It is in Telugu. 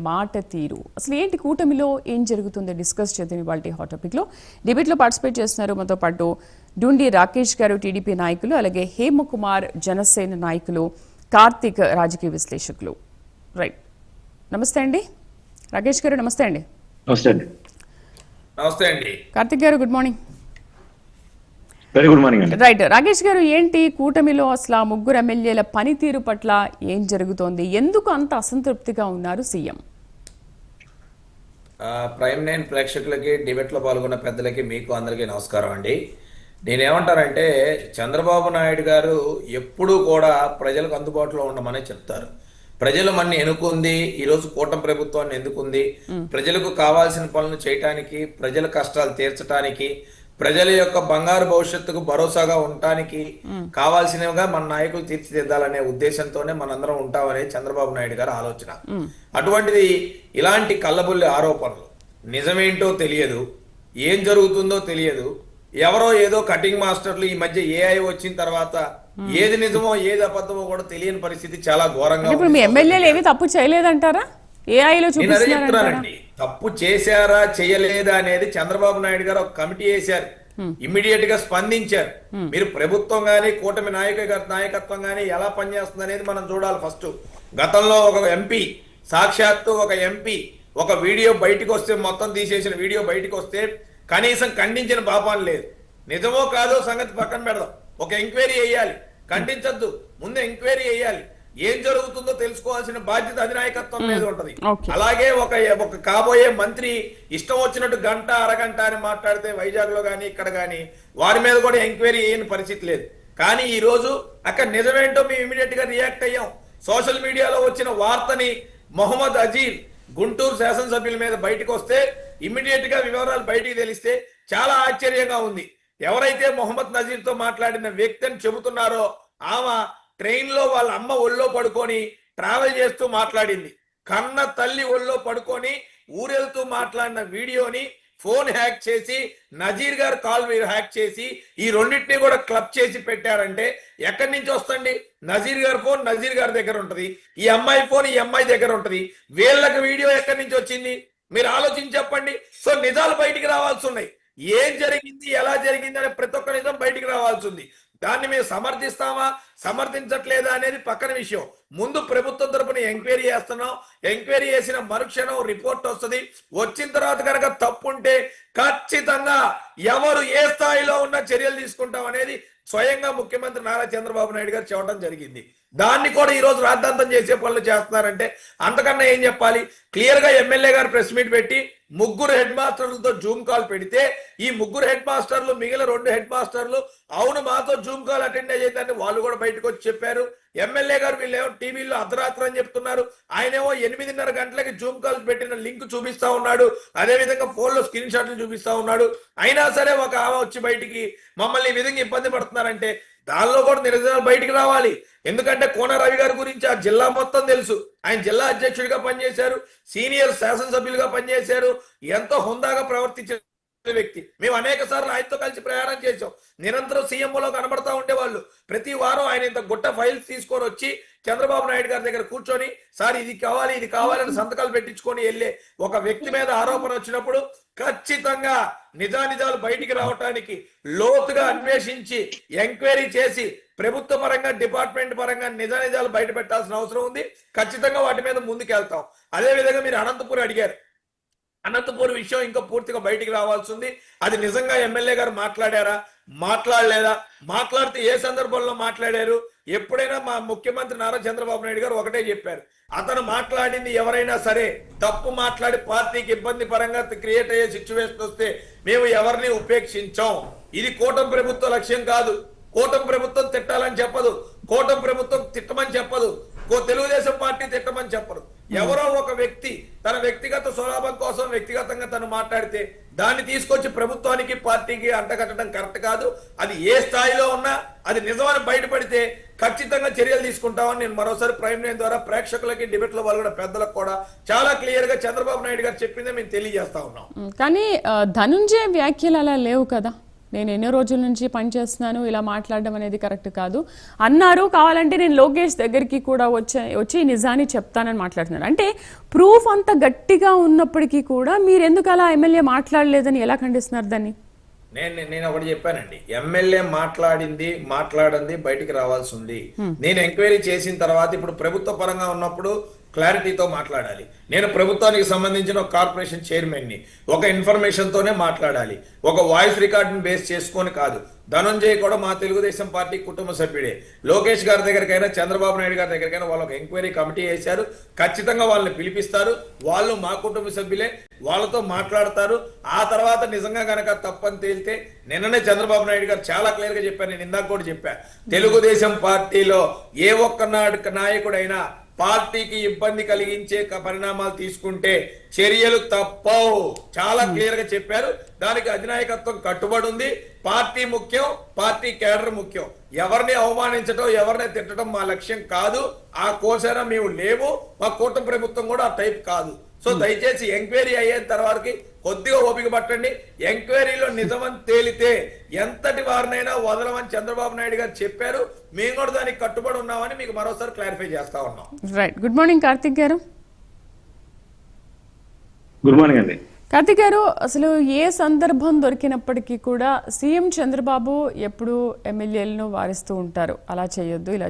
మాట తీరు అసలు ఏంటి కూటమిలో ఏం జరుగుతుందో డిస్కస్ చేద్దాం ఇవాల్టి హాట్ టాపిక్ లో డిబేట్ లో పార్టిసిపేట్ చేస్తున్నారు మనతో పాటు డుండి రాకేష్ గారు టీడీపీ నాయకులు అలాగే హేమకుమార్ జనసేన నాయకులు కార్తిక్ రాజకీయ విశ్లేషకులు రైట్ నమస్తే అండి రాకేష్ గారు నమస్తే అండి నమస్తే అండి నమస్తే అండి కార్తిక్ గారు good morning very good morning అండి రైట్ రాకేష్ గారు ఏంటి కూటమిలో అసలు ముగ్గురు ఎమ్మెల్యేల పనితీరు పట్ల ఏం జరుగుతోంది ఎందుకు అంత అసంతృప్తిగా ఉన్నారు సీఎం ప్రైమ్ నైన్ ప్రేక్షకులకి డిబేట్లో పాల్గొన్న పెద్దలకి మీకు అందరికీ నమస్కారం అండి నేనేమంటానంటే చంద్రబాబు నాయుడు గారు ఎప్పుడూ కూడా ప్రజలకు అందుబాటులో ఉండమని చెప్తారు ప్రజలు మన ఎన్నుకుంది ఈరోజు కూటమి ప్రభుత్వాన్ని ఎన్నుకుంది ప్రజలకు కావాల్సిన పనులు చేయటానికి ప్రజల కష్టాలు తీర్చడానికి ప్రజల యొక్క బంగారు భవిష్యత్తుకు భరోసాగా ఉండటానికి కావాల్సినవిగా మన నాయకులు తీర్చిదిద్దాలనే ఉద్దేశంతోనే మనందరం ఉంటామనే చంద్రబాబు నాయుడు గారి ఆలోచన అటువంటిది ఇలాంటి కళ్ళబుల్లి ఆరోపణలు నిజమేంటో తెలియదు ఏం జరుగుతుందో తెలియదు ఎవరో ఏదో కటింగ్ మాస్టర్లు ఈ మధ్య ఏఐ వచ్చిన తర్వాత ఏది నిజమో ఏది అబద్ధమో కూడా తెలియని పరిస్థితి చాలా ఘోరంగా ఇప్పుడు మీ ఎమ్మెల్యేలు ఏమీ తప్పు చేయలేదంటారా ఏఐలో చూపిస్తున్నారండి తప్పు చేశారా చేయలేదా అనేది చంద్రబాబు నాయుడు గారు ఒక కమిటీ వేశారు ఇమ్మీడియట్ గా స్పందించారు మీరు ప్రభుత్వం గానీ కూటమి నాయకత్వం గానీ ఎలా పనిచేస్తుంది అనేది మనం చూడాలి ఫస్ట్ గతంలో ఒక ఎంపీ సాక్షాత్తు ఒక ఎంపీ ఒక వీడియో బయటకు వస్తే మొత్తం తీసేసిన వీడియో బయటకు వస్తే కనీసం ఖండించిన పాపాలు లేదు నిజమో కాదో సంగతి పక్కన పెడదాం ఒక ఎంక్వైరీ వేయాలి ఖండించద్దు ముందు ఎంక్వైరీ వేయాలి ఏం జరుగుతుందో తెలుసుకోవాల్సిన బాధ్యత అధినాయకత్వం మీద ఉంటది అలాగే ఒక కాబోయే మంత్రి ఇష్టం వచ్చినట్టు గంట అరగంట అని మాట్లాడితే వైజాగ్ లో గానీ ఇక్కడ గానీ వారి మీద కూడా ఎంక్వైరీ చేయని పరిస్థితి లేదు కానీ ఈ రోజు అక్కడ నిజమేంటో మేము ఇమీడియట్ గా రియాక్ట్ అయ్యాం సోషల్ మీడియాలో వచ్చిన వార్తని మొహమ్మద్ అజీర్ గుంటూరు శాసనసభ్యుల మీద బయటకు వస్తే ఇమ్మీడియట్ గా వివరాలు బయటికి తెలిస్తే చాలా ఆశ్చర్యంగా ఉంది ఎవరైతే మొహమ్మద్ నజీర్ తో మాట్లాడిన వ్యక్తి అని చెబుతున్నారో ఆమె ట్రైన్ లో వాళ్ళ అమ్మ ఒళ్ళో పడుకొని ట్రావెల్ చేస్తూ మాట్లాడింది కన్న తల్లి ఒళ్ళో పడుకొని ఊరెళ్తూ మాట్లాడిన వీడియోని ఫోన్ హ్యాక్ చేసి నజీర్ గారు కాల్ హ్యాక్ చేసి ఈ రెండింటినీ కూడా క్లబ్ చేసి పెట్టారంటే ఎక్కడి నుంచి వస్తుంది నజీర్ గారి ఫోన్ నజీర్ గారి దగ్గర ఉంటది ఈ అమ్మాయి ఫోన్ ఈ అమ్మాయి దగ్గర ఉంటది వీళ్ళకి వీడియో ఎక్కడి నుంచి వచ్చింది మీరు ఆలోచించి చెప్పండి సో నిజాలు బయటికి రావాల్సి ఉన్నాయి ఏం జరిగింది ఎలా జరిగింది అనే ప్రతి ఒక్క నిజం బయటికి రావాల్సి ఉంది దాన్ని మేము సమర్థిస్తామా సమర్థించట్లేదా అనేది పక్కన విషయం ముందు ప్రభుత్వం తరపున ఎంక్వైరీ చేస్తున్నాం ఎంక్వైరీ చేసిన మరుక్షణం రిపోర్ట్ వస్తుంది వచ్చిన తర్వాత కనుక తప్పుంటే ఖచ్చితంగా ఎవరు ఏ స్థాయిలో ఉన్న చర్యలు తీసుకుంటాం అనేది స్వయంగా ముఖ్యమంత్రి నారా చంద్రబాబు నాయుడు గారు చెప్పడం జరిగింది దాన్ని కూడా ఈ రోజు రాద్ధాంతం చేసే పనులు చేస్తున్నారంటే అంతకన్నా ఏం చెప్పాలి క్లియర్ గా ఎమ్మెల్యే గారు ప్రెస్ మీట్ పెట్టి ముగ్గురు హెడ్ మాస్టర్లతో జూమ్ కాల్ పెడితే ఈ ముగ్గురు హెడ్ మాస్టర్లు మిగిలిన 2 హెడ్ మాస్టర్లు అవును మాతో జూమ్ కాల్ అటెండ్ అయ్యేదాన్ని వాళ్ళు కూడా బయటకు వచ్చి చెప్పారు ఎమ్మెల్యే గారు వీళ్ళేమో టీవీలో అర్ధరాత్రి అని చెప్తున్నారు ఆయనేమో 8:30 గంటలకి జూమ్ కాల్ పెట్టిన లింక్ చూపిస్తా ఉన్నాడు అదే విధంగా ఫోన్ లో స్క్రీన్ షాట్లు చూపిస్తా ఉన్నాడు అయినా సరే ఒక ఆమె వచ్చి బయటికి మమ్మల్ని ఈ విధంగా ఇబ్బంది పడుతున్నారంటే దానిలో కూడా నిరసనలు బయటికి రావాలి ఎందుకంటే కోన రవి గారి గురించి ఆ జిల్లా మొత్తం తెలుసు ఆయన జిల్లా అధ్యక్షుడిగా పనిచేశారు సీనియర్ శాసనసభ్యులుగా పనిచేశారు ఎంతో హుందాగా ప్రవర్తించారు వ్యక్తి మేము అనేక సార్లు ఆయనతో కలిసి ప్రయాణం చేసాం నిరంతరం సీఎంఓలో కనబడతా ఉండేవాళ్ళు ప్రతి వారం ఆయన ఇంత గుట్ట ఫైల్స్ తీసుకొని వచ్చి చంద్రబాబు నాయుడు గారి దగ్గర కూర్చొని సార్ ఇది కావాలని సంతకాలు పెట్టించుకొని వెళ్ళే ఒక వ్యక్తి మీద ఆరోపణ వచ్చినప్పుడు ఖచ్చితంగా నిజానిజాలు బయటికి రావటానికి లోతుగా అన్వేషించి ఎంక్వైరీ చేసి ప్రభుత్వ పరంగా డిపార్ట్మెంట్ పరంగా నిజానిజాలు బయట పెట్టాల్సిన అవసరం ఉంది ఖచ్చితంగా వాటి మీద ముందుకెళ్తాం అదే విధంగా మీరు అనంతపురం అడిగారు అనంతపూర్ విషయం ఇంకా పూర్తిగా బయటికి రావాల్సి ఉంది అది నిజంగా ఎమ్మెల్యే గారు మాట్లాడారా మాట్లాడలేదా మాట్లాడితే ఏ సందర్భంలో మాట్లాడారు ఎప్పుడైనా మా ముఖ్యమంత్రి నారా చంద్రబాబు నాయుడు గారు ఒకటే చెప్పారు అతను మాట్లాడింది ఎవరైనా సరే తప్పు మాట్లాడి పార్టీకి ఇబ్బంది పరంగా క్రియేట్ అయ్యే సిచ్యువేషన్ వస్తే మేము ఎవరిని ఉపేక్షించాం ఇది కూటమి ప్రభుత్వ లక్ష్యం కాదు కూటమి ప్రభుత్వం తిట్టాలని చెప్పదు కూటమి ప్రభుత్వం తిట్టమని చెప్పదు తెలుగుదేశం పార్టీ తిట్టమని చెప్పరు ఎవరో ఒక వ్యక్తి తన వ్యక్తిగత స్వలాభం కోసం వ్యక్తిగతంగా తను మాట్లాడితే దాన్ని తీసుకొచ్చి ప్రభుత్వానికి పార్టీకి అంటగట్టడం కరెక్ట్ కాదు అది ఏ స్థాయిలో ఉన్నా అది నిజమని బయటపడితే ఖచ్చితంగా చర్యలు తీసుకుంటామని నేను మరోసారి ప్రైమ్ నైన్ ద్వారా ప్రేక్షకులకి డిబేట్ లో పాల్గొన్న పెద్దలకు కూడా చాలా క్లియర్ గా చంద్రబాబు నాయుడు గారు చెప్పిందే మేము తెలియజేస్తా ఉన్నాం కానీ ధనుంజయ వ్యాఖ్యలు అలా లేవు కదా నేను ఎన్నో రోజుల నుంచి పనిచేస్తున్నాను, ఇలా మాట్లాడడం అనేది కరెక్ట్ కాదు అన్నారు. కావాలంటే నేను లోకేష్ దగ్గరికి కూడా వచ్చి నిజాన్ని చెప్తానని మాట్లాడుతున్నారు. అంటే ప్రూఫ్ అంత గట్టిగా ఉన్నప్పటికీ కూడా మీరు ఎందుకు అలా ఎమ్మెల్యే మాట్లాడలేదని ఎలా ఖండిస్తున్నారు దాన్ని? నేను ఒకటి చెప్పానండి, ఎమ్మెల్యే మాట్లాడింది బయటికి రావాల్సి ఉంది. నేను ఎంక్వైరీ చేసిన తర్వాత ఇప్పుడు ప్రభుత్వ పరంగా ఉన్నప్పుడు క్లారిటీతో మాట్లాడాలి. నేను ప్రభుత్వానికి సంబంధించిన ఒక కార్పొరేషన్ చైర్మన్ని, ఒక ఇన్ఫర్మేషన్ తోనే మాట్లాడాలి, ఒక వాయిస్ రికార్డుని బేస్ చేసుకొని కాదు. ధనంజయ్ కూడా మా తెలుగుదేశం పార్టీ కుటుంబ సభ్యుడే. లోకేష్ గారి దగ్గరికైనా చంద్రబాబు నాయుడు గారి దగ్గరికైనా వాళ్ళు ఒక ఎంక్వైరీ కమిటీ వేశారు. ఖచ్చితంగా వాళ్ళని పిలిపిస్తారు. వాళ్ళు మా కుటుంబ సభ్యులే, వాళ్ళతో మాట్లాడతారు. ఆ తర్వాత నిజంగా గనక తప్పని తేలితే నిన్ననే చంద్రబాబు నాయుడు గారు చాలా క్లియర్ గా చెప్పారు. నేను ఇందాక కూడా చెప్పా, తెలుగుదేశం పార్టీలో ఏ ఒక్క నాయకుడైనా పార్టీకి ఇబ్బంది కలిగించే పరిణామాలు తీసుకుంటే చర్యలు తప్పవు. చాలా క్లియర్ గా చెప్పారు. దానికి అధినాయకత్వం కట్టుబడి ఉంది. పార్టీ ముఖ్యం, పార్టీ కేడర్ ముఖ్యం. ఎవరిని అవమానించడం, ఎవరిని తిట్టడం మా లక్ష్యం కాదు. ఆ కోసైనా మేము లేవు. మా కూటమి ప్రభుత్వం కూడా ఆ టైప్ కాదు. సో దయచేసి ఎంక్వైరీ అయ్యేంత తర్వాత కొద్దిగా ఓపిక పట్టండి. ఎంక్వైరీలో నిజమని తేలితే ఎంతటి వారినైనా వదలమని చంద్రబాబు నాయుడు గారు చెప్పారు. మేము కూడా దానికి కట్టుబడి ఉన్నామని మీకు మరోసారి క్లారిఫై చేస్తా ఉన్నాం. రైట్. గుడ్ మార్నింగ్ కార్తిక్ గారు. గుడ్ మార్నింగ్ అండి. కార్తిక్ గారు, అసలు ఏ సందర్భం దొరికినప్పటికీ కూడా సీఎం చంద్రబాబు ఎప్పుడు ఎమ్మెల్యేలను వారిస్తూ ఉంటారు, అలా చేయొద్దు, ఇలా